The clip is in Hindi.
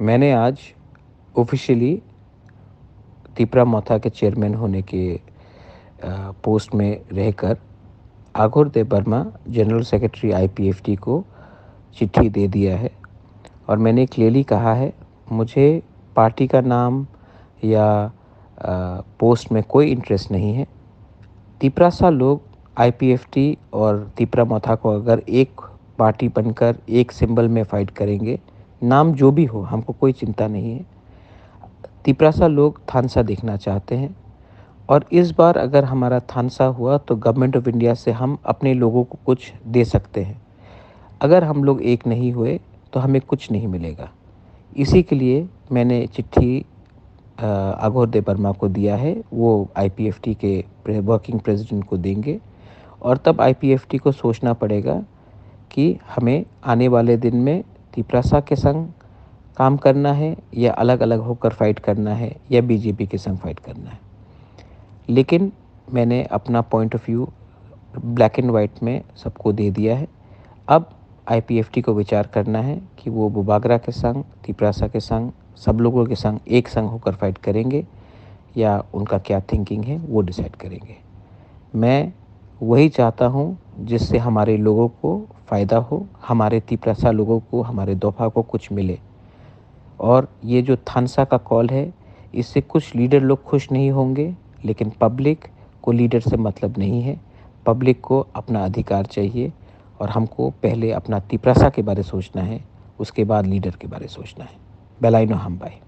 मैंने आज ऑफ़िशियली तिपरा मोथा के चेयरमैन होने के पोस्ट में रहकर आघोर देबबर्मा जनरल सेक्रेटरी आईपीएफटी को चिट्ठी दे दिया है और मैंने क्लियरली कहा है मुझे पार्टी का नाम या पोस्ट में कोई इंटरेस्ट नहीं है। तिपरासा लोग आईपीएफटी और तिपरा मोथा को अगर एक पार्टी बनकर एक सिंबल में फाइट करेंगे, नाम जो भी हो हमको कोई चिंता नहीं है। तिपरासा लोग थानसा देखना चाहते हैं और इस बार अगर हमारा थानसा हुआ तो गवर्नमेंट ऑफ इंडिया से हम अपने लोगों को कुछ दे सकते हैं। अगर हम लोग एक नहीं हुए तो हमें कुछ नहीं मिलेगा। इसी के लिए मैंने चिट्ठी आघोर देबबर्मा को दिया है। वो आईपीएफटी के वर्किंग प्रेसिडेंट को देंगे और तब आईपीएफटी को सोचना पड़ेगा कि हमें आने वाले दिन में तिपरासा के संग काम करना है या अलग अलग होकर फाइट करना है या बीजेपी के संग फाइट करना है। लेकिन मैंने अपना point of view black and white में सबको दे दिया है। अब आईपीएफटी को विचार करना है कि वो बुबागरा के संग, तिपरासा के संग, सब लोगों के संग एक संग होकर फाइट करेंगे या उनका क्या थिंकिंग है वो डिसाइड करेंगे। मैं वही चाहता हूँ जिससे हमारे लोगों को फ़ायदा हो, हमारे तिपरासा लोगों को, हमारे दोफा को कुछ मिले। और ये जो थानसा का कॉल है, इससे कुछ लीडर लोग खुश नहीं होंगे, लेकिन पब्लिक को लीडर से मतलब नहीं है। पब्लिक को अपना अधिकार चाहिए और हमको पहले अपना तिपरासा के बारे सोचना है, उसके बाद लीडर के बारे सोचना है। बेलाइनो हम बाय।